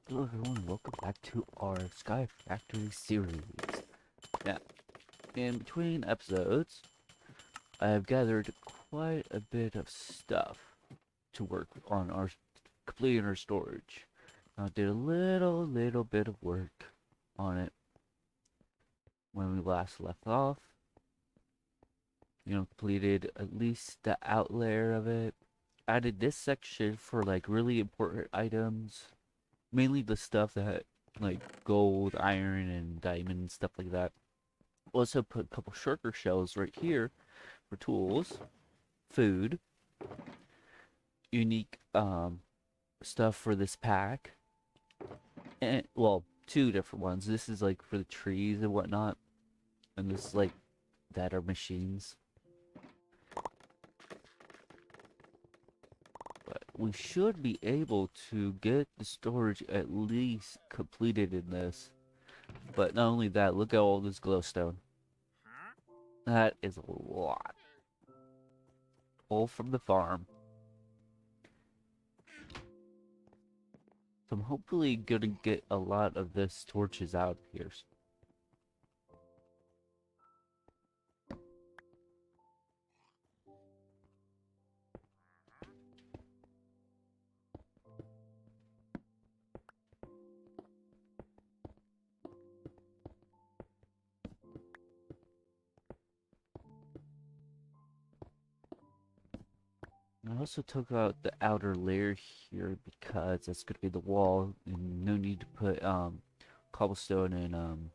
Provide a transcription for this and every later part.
Hello everyone, welcome back to our Sky Factory series. Now, in between episodes, I have gathered quite a bit of stuff to work on our completing our storage. I did a little bit of work on it when we last left off. Completed at least the out layer of it. Added this section for like really important items, mainly the stuff that like gold, iron, and diamond and stuff like that. Also put a couple shulker shells right here for tools, food, unique stuff for this pack, and well, two different ones. This is like for the trees and whatnot, and this is like that are machines. But we should be able to get the storage at least completed in this. But not only that, look at all this glowstone. That is a lot. All from the farm. So I'm hopefully gonna get a lot of this torches out here. I also took out the outer layer here because that's gonna be the wall, and no need to put cobblestone and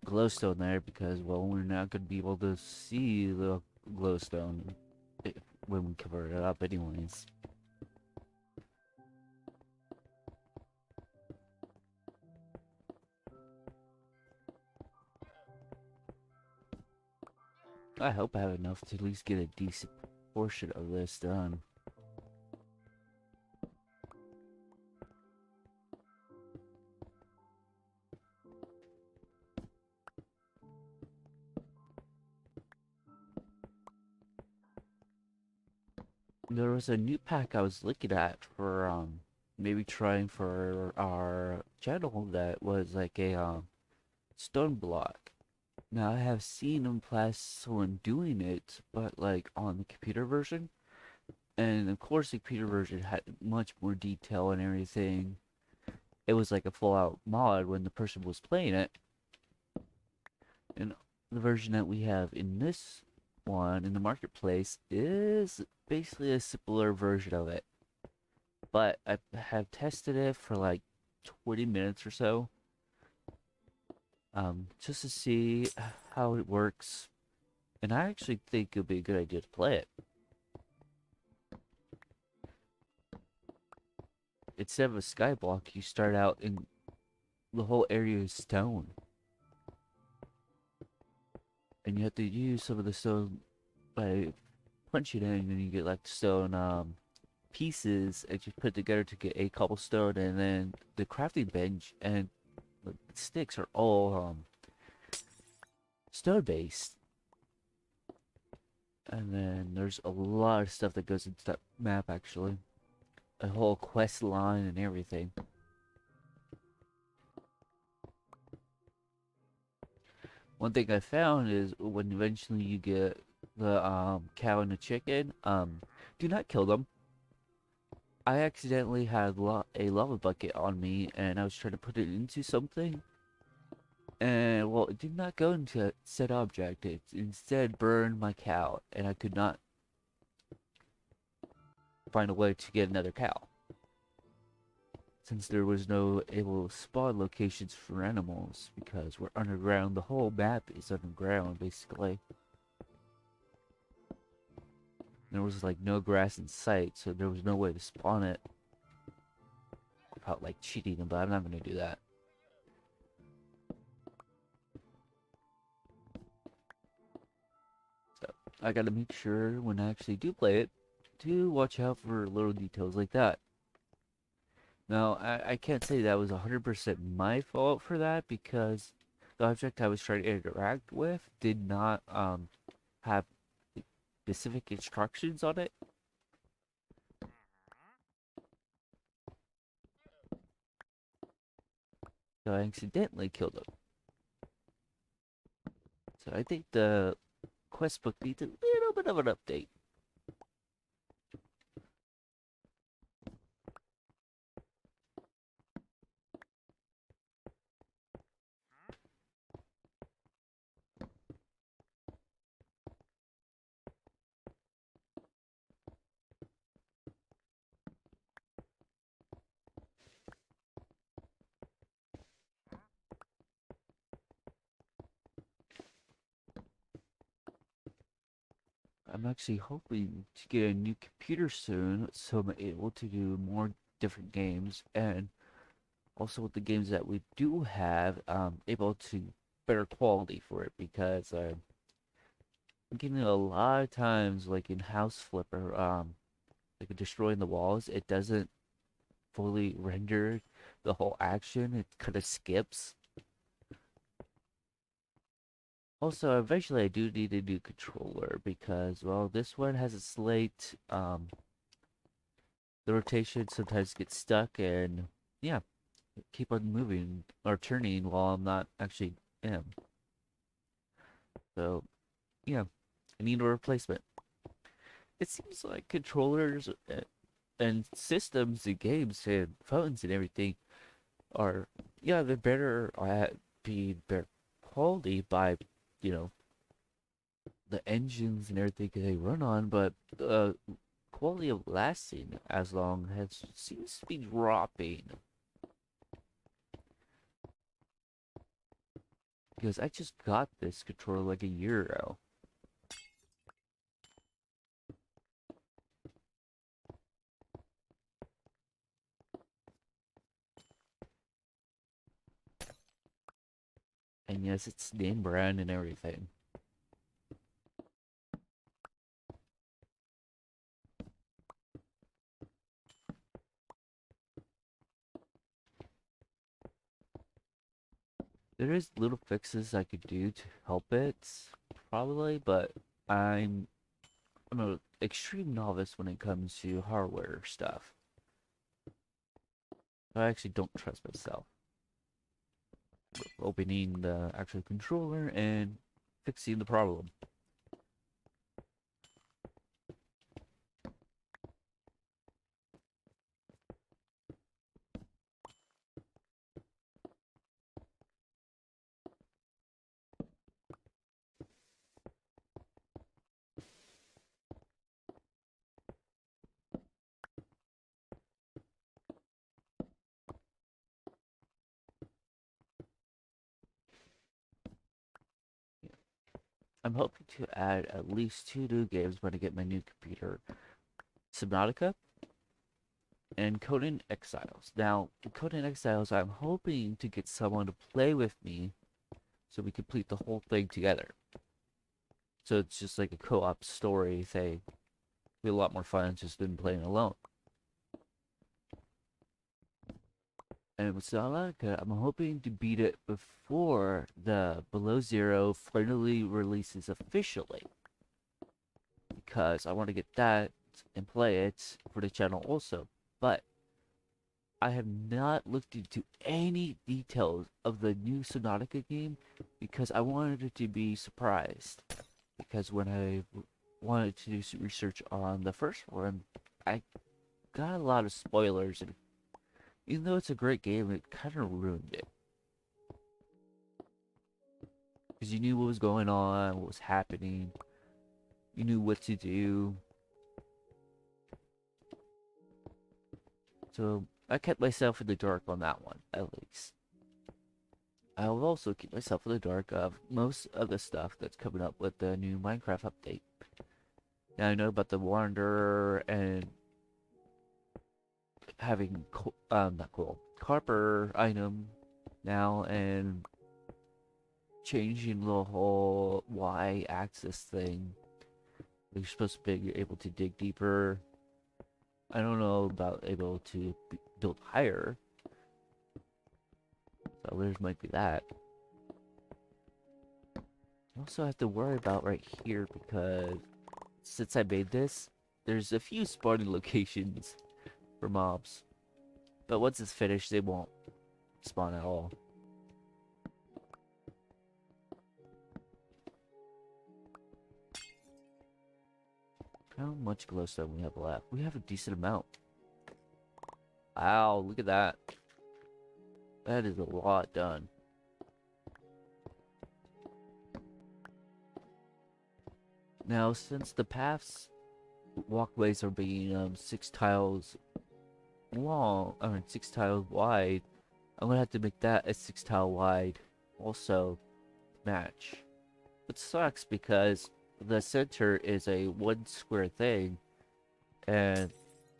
glowstone there because, well, we're not gonna be able to see the glowstone when we cover it up anyways. I hope I have enough to at least get a decent portion of this done. There was a new pack I was looking at for maybe trying for our channel that was like a stone block. Now I have seen in class someone doing it, but like on the computer version, and of course the computer version had much more detail and everything. It was like a full out mod when the person was playing it, and the version that we have in this one in the marketplace is basically a simpler version of it. But I have tested it for like 20 minutes or so, just to see how it works, and I actually think it would be a good idea to play it. Instead of a skyblock, you start out in the whole area is stone, and you have to use some of the stone by punching it, and then you get like stone pieces and you put together to get a cobblestone, and then the crafting bench and the sticks are all stone based. And then there's a lot of stuff that goes into that map actually. A whole quest line and everything. One thing I found is when eventually you get the cow and the chicken, do not kill them. I accidentally had a lava bucket on me and I was trying to put it into something, and well, it did not go into said object. It instead burned my cow and I could not find a way to get another cow, since there was no able spawn locations for animals because we're underground. The whole map is underground basically. There was like no grass in sight, so there was no way to spawn it without like cheating them, but I'm not gonna do that. So I gotta make sure when I actually do play it to watch out for little details like that. Now, I can't say that was 100% my fault for that because the object I was trying to interact with did not have specific instructions on it. So I accidentally killed him. So I think the quest book needs a little bit of an update. I'm actually hoping to get a new computer soon so I'm able to do more different games, and also with the games that we do have, able to better quality for it, because I'm getting a lot of times like in House Flipper, like destroying the walls, it doesn't fully render the whole action. It kind of skips. Also, eventually I do need a new controller because, well, this one has a slate. The rotation sometimes gets stuck, and yeah, keep on moving or turning while I'm not actually am. So yeah, I need a replacement. It seems like controllers and systems and games and phones and everything are, yeah, they're better at being better quality by, you know, the engines and everything they run on, but quality of lasting as long has seems to be dropping. Because I just got this controller like a year ago. And yes, it's name brand and everything. There is little fixes I could do to help it, probably, but I'm I'm an extreme novice when it comes to hardware stuff. I actually don't trust myself. Opening the actual controller and fixing the problem. I'm hoping to add at least 2 new games when I get my new computer. Subnautica and Conan Exiles. Now, Conan Exiles, I'm hoping to get someone to play with me so we complete the whole thing together. So it's just like a co-op story thing. It'll be a lot more fun just than playing alone. And with Subnautica, I'm hoping to beat it before the Below Zero finally releases officially, because I want to get that and play it for the channel also. But I have not looked into any details of the new Subnautica game because I wanted it to be surprised. Because when I wanted to do some research on the first one, I got a lot of spoilers, and even though it's a great game, it kind of ruined it. Because you knew what was going on, what was happening, you knew what to do. So I kept myself in the dark on that one, at least. I will also keep myself in the dark of most of the stuff that's coming up with the new Minecraft update. Now I know about the Wanderer and having not cool Carper item now, and changing the whole Y-axis thing. You're supposed to be able to dig deeper. I don't know about able to build higher, so there might be that. I also have to worry about right here because since I made this, there's a few spawning locations for mobs. But once it's finished, they won't spawn at all. How much glowstone we have left? We have a decent amount. Wow, look at that. That is a lot done. Now, since the paths walkways are being 6 tiles long, I mean 6 tiles wide, I'm gonna have to make that a 6 tile wide also match. It sucks because the center is a 1 square thing and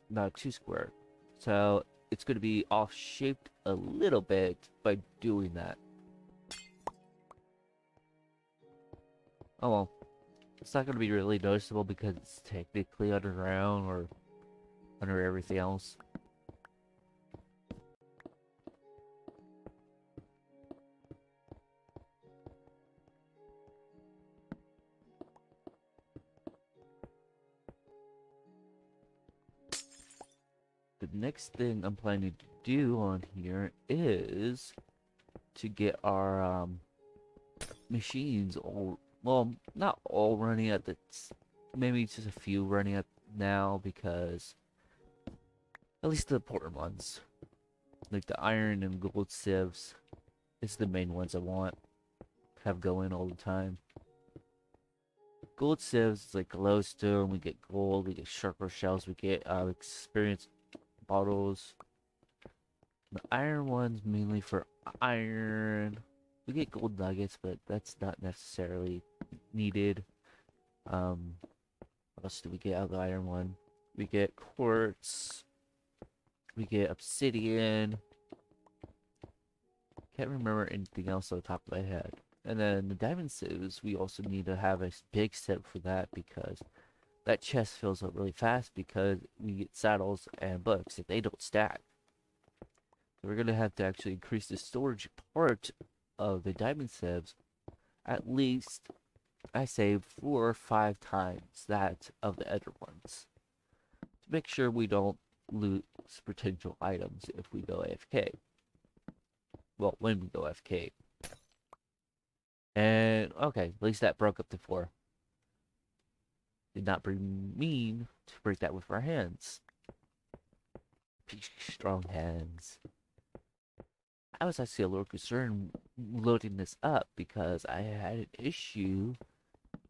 not 2 square. So it's gonna be off shaped a little bit by doing that. Oh well. It's not gonna be really noticeable because it's technically underground or under everything else. The next thing I'm planning to do on here is to get our machines all, well, not all running at the, maybe just a few running at now, because at least the important ones, like the iron and gold sieves, is the main ones I want have going all the time. Gold sieves is like glowstone, we get gold, we get sharper shells, we get experience bottles. The iron ones mainly for iron. We get gold nuggets, but that's not necessarily needed. What else do we get out of the iron one? We get quartz. We get obsidian. Can't remember anything else on the top of my head. And then the diamond sieves, we also need to have a big set for that because that chest fills up really fast because we get saddles and books if they don't stack. So we're gonna have to actually increase the storage part of the diamond sieves at least, I say, 4 or 5 times that of the other ones to make sure we don't lose potential items if we go AFK. Well, when we go AFK. And okay, at least that broke up to 4. Did not mean to break that with our hands. Strong hands. I was actually a little concerned loading this up because I had an issue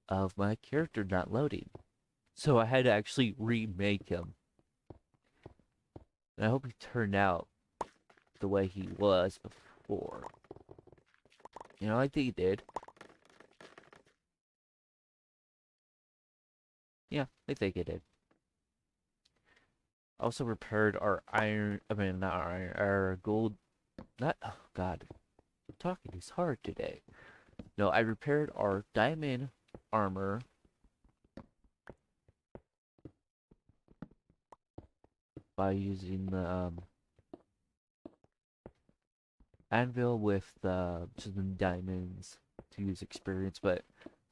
of my character not loading. So I had to actually remake him. And I hope he turned out the way he was before. You know, I think he did. Yeah, I think he did. Also repaired our iron, I mean, not iron, our gold, not, oh god, talking is hard today. No, I repaired our diamond armor by using the anvil with the just the diamonds to use experience, but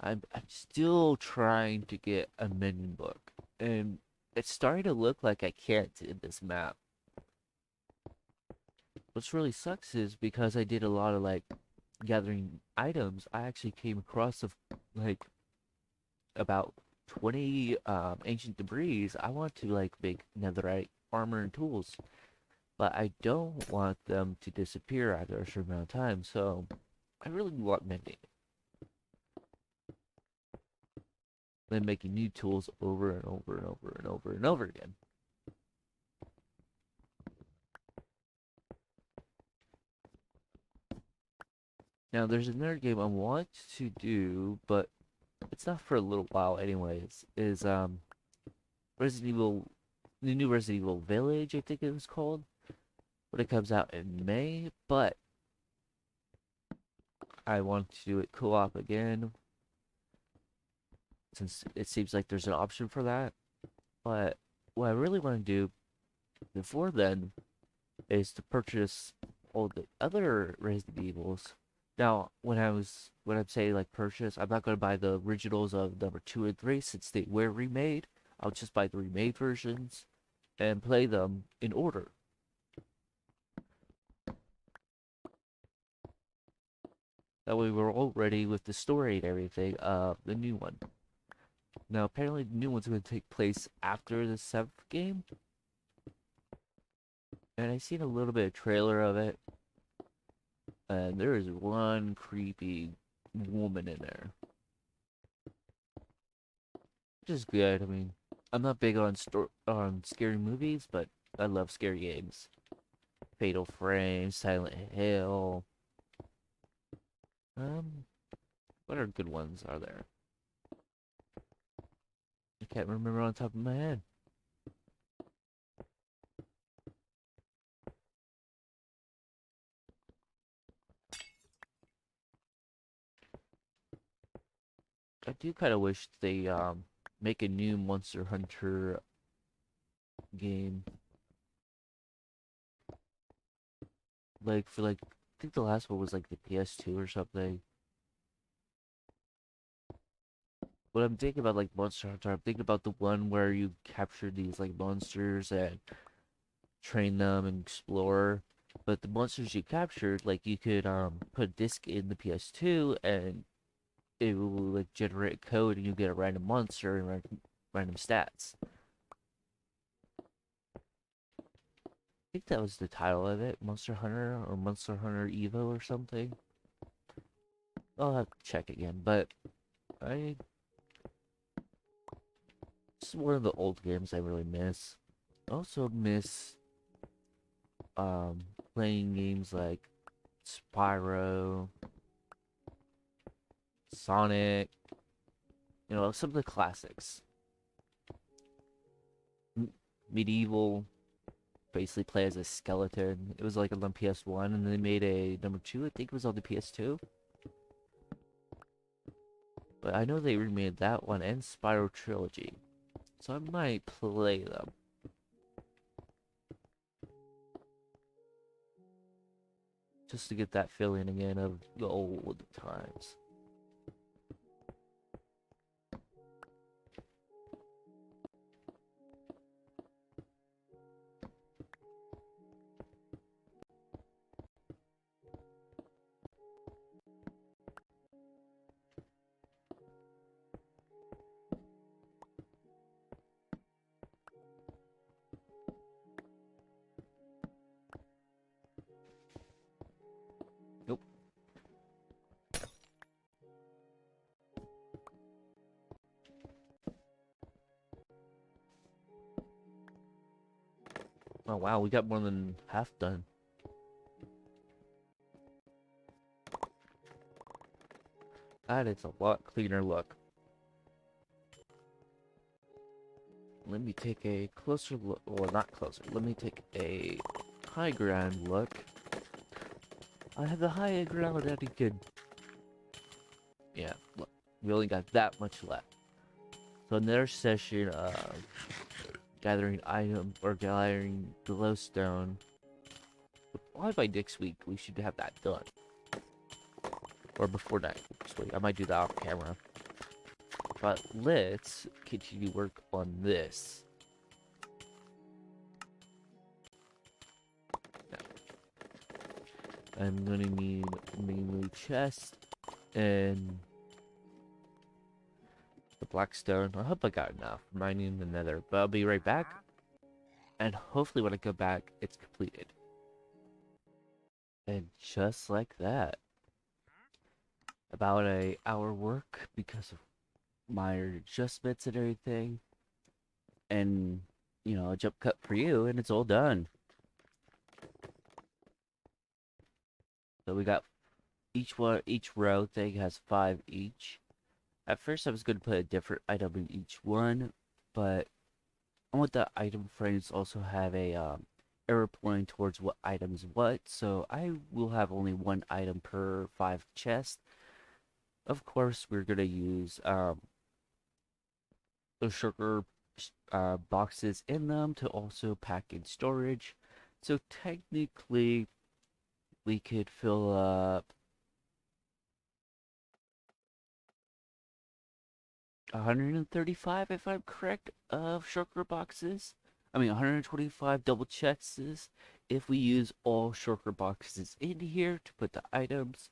I'm still trying to get a mending book, and it's starting to look like I can't in this map. What's really sucks is because I did a lot of like gathering items, I actually came across of like about 20 ancient debris. I want to like make netherite armor and tools, but I don't want them to disappear after a certain amount of time, so I really want mending. Then making new tools over and over and over and over and over again. Now there's another game I want to do, but it's not for a little while anyways, is Resident Evil, the new Resident Evil Village, I think it was called, when it comes out in May, but I want to do it co-op again since it seems like there's an option for that. But what I really want to do before then is to purchase all the other Resident Evils. Now, when I'm saying like purchase, I'm not gonna buy the originals of number 2 and 3 since they were remade. I'll just buy the remade versions and play them in order. That way we're all ready with the story and everything of the new one. Now, apparently, the new one's going to take place after the seventh game, and I seen a little bit of trailer of it, and there is one creepy woman in there, which is good. I mean, I'm not big on scary movies, but I love scary games. Fatal Frame, Silent Hill. Um, what are good ones are there? I can't remember on top of my head. I do kind of wish they make a new Monster Hunter game. Like for like, I think the last one was like the PS2 or something. But I'm thinking about like Monster Hunter, I'm thinking about the one where you capture these like monsters and train them and explore. But the monsters you captured, like you could put a disc in the PS2 and it will like generate code and you get a random monster and random stats. I think that was the title of it, Monster Hunter or Monster Hunter Evo or something. I'll have to check again, but I it's one of the old games I really miss. I also miss um playing games like Spyro, Sonic, some of the classics. Medieval, basically play as a skeleton. It was like on the PS1, and then they made a number two. I think it was on the PS2. But I know they remade that one and Spyro Trilogy, so I might play them just to get that feeling again of the old times. Nope. Oh wow, we got more than half done. That is a lot cleaner look. Let me take a closer look. Well, not closer. Let me take a high ground look. I have the high ground that he could. Yeah, look. We only got that much left. So another session of gathering items or gathering glowstone. Probably by next week we should have that done. Or before next week. I might do that off camera. But let's continue work on this. Now, I'm gonna need mainly chest and the blackstone. I hope I got enough. Mining the nether. But I'll be right back. And hopefully when I go back, it's completed. And just like that. About a hour work because of my adjustments and everything. And, a jump cut for you, and it's all done. So we got each row thing has 5 each. At first I was going to put a different item in each one, but I want the item frames also have a arrow pointing towards what item is what, so I will have only one item per 5 chests. Of course, we're going to use the sugar boxes in them to also pack in storage. So technically, we could fill up 135, if I'm correct, of shulker boxes. I mean, 125 double chests if we use all shulker boxes in here to put the items.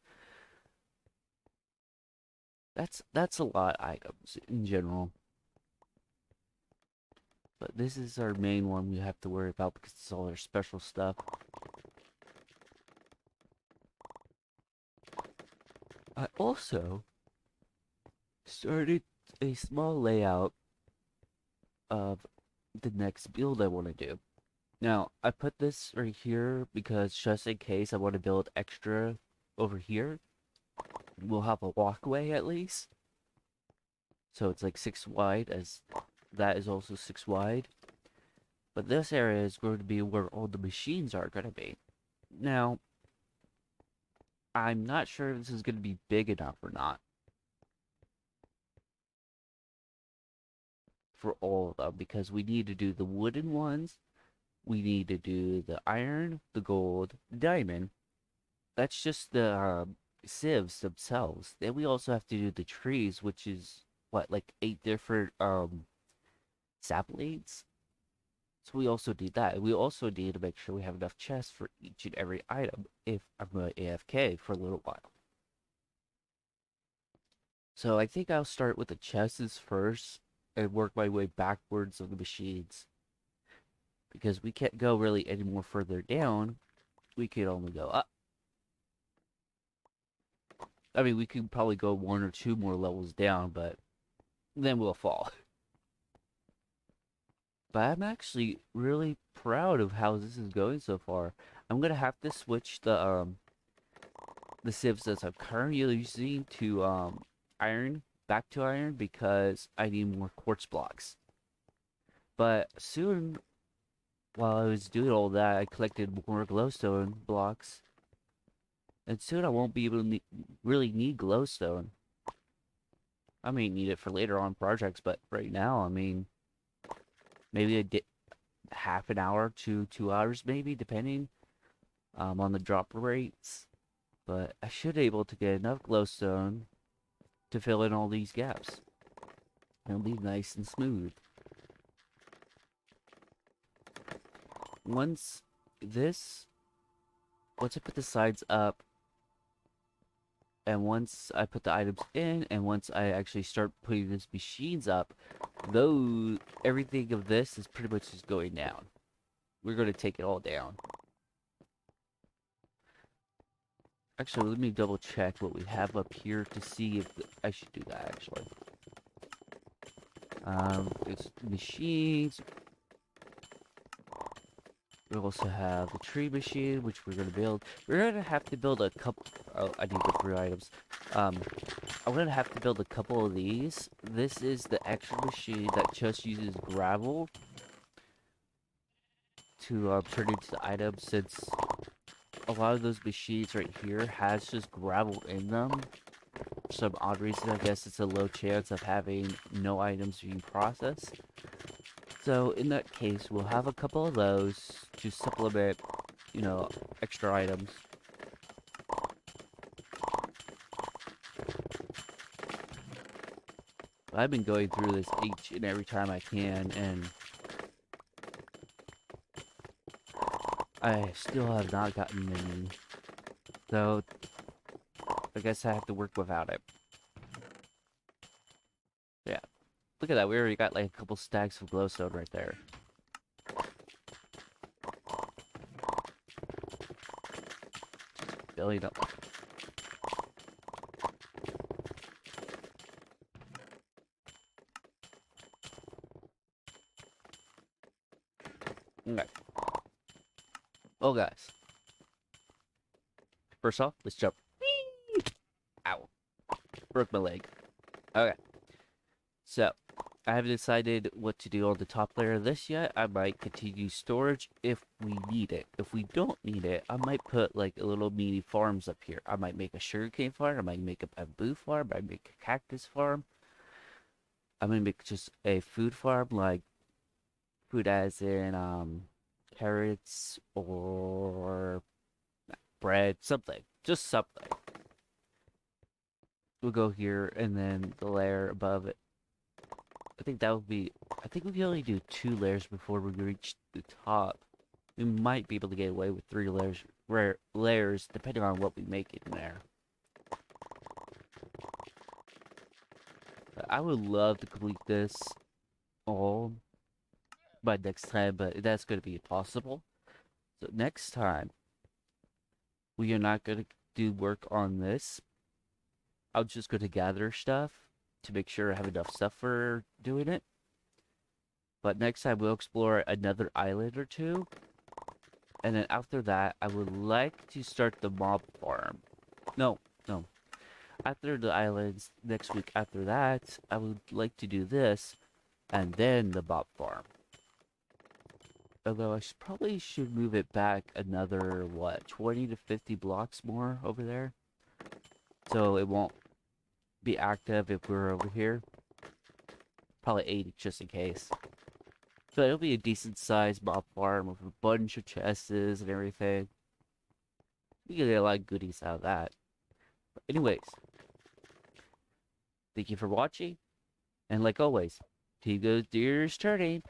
That's a lot of items in general. But this is our main one we have to worry about because it's all our special stuff. I also started a small layout of the next build I want to do. Now, I put this right here because just in case I want to build extra over here, we'll have a walkway at least. So it's like 6 wide, as that is also 6 wide. But this area is going to be where all the machines are going to be. Now, I'm not sure if this is going to be big enough or not for all of them because we need to do the wooden ones, we need to do the iron, the gold, the diamond. That's just the sieves themselves. Then we also have to do the trees, which is what, like 8 different saplings. So we also need that. We also need to make sure we have enough chests for each and every item if I'm going to AFK for a little while. So I think I'll start with the chests first and work my way backwards of the machines. Because we can't go really any more further down. We can only go up. I mean, we could probably go 1 or 2 more levels down, but then we'll fall. But I'm actually really proud of how this is going so far. I'm gonna have to switch the sieves that I'm currently using to iron, back to iron, because I need more quartz blocks. But soon, while I was doing all that, I collected more glowstone blocks, and soon I won't be able to really need glowstone. I may need it for later on projects, but right now, I mean, maybe half an hour to 2 hours, maybe, depending on the drop rates. But I should be able to get enough glowstone to fill in all these gaps. It'll be nice and smooth. Once I put the sides up, and once I put the items in, and once I actually start putting these machines up, everything of this is pretty much just going down. We're going to take it all down. Actually, let me double check what we have up here to see if I should do that, actually. It's machines. We also have the tree machine, which we're going to build. We're going to have to build a couple... Oh, I need the 3 items. I'm going to have to build a couple of these. This is the extra machine that just uses gravel to turn into the items, since a lot of those machines right here has just gravel in them. For some odd reason, I guess it's a low chance of having no items being processed. So in that case, we'll have a couple of those to supplement, you know, extra items. I've been going through this each and every time I can, and I still have not gotten any. So I guess I have to work without it. Yeah. Look at that, we already got like a couple stacks of glowstone right there. Billion up. Okay. Well, guys. First off, let's jump. Whee! Ow. Broke my leg. Okay. So, I haven't decided what to do on the top layer of this yet. I might continue storage if we need it. If we don't need it, I might put like a little mini farms up here. I might make a sugarcane farm. I might make a bamboo farm. I might make a cactus farm. I might make just a food farm, like food as in carrots or bread, something. Just something. We'll go here and then the layer above it. I think that would be... I think we can only do 2 layers before we reach the top. We might be able to get away with 3 layers, depending on what we make in there. I would love to complete this all by next time, but that's going to be impossible. So next time, we are not going to do work on this. I'm just going to gather stuff to make sure I have enough stuff for doing it. But next time we'll explore another island or two. And then after that, I would like to start the mob farm. No, no. After the islands, next week after that, I would like to do this. And then the mob farm. Although I probably should move it back another, what, 20 to 50 blocks more over there? So it won't be active if we're over here. Probably 80 just in case. So it'll be a decent sized mob farm with a bunch of chests and everything. We get a lot of goodies out of that. But anyways, thank you for watching. And like always, Team Goes Deer's turning.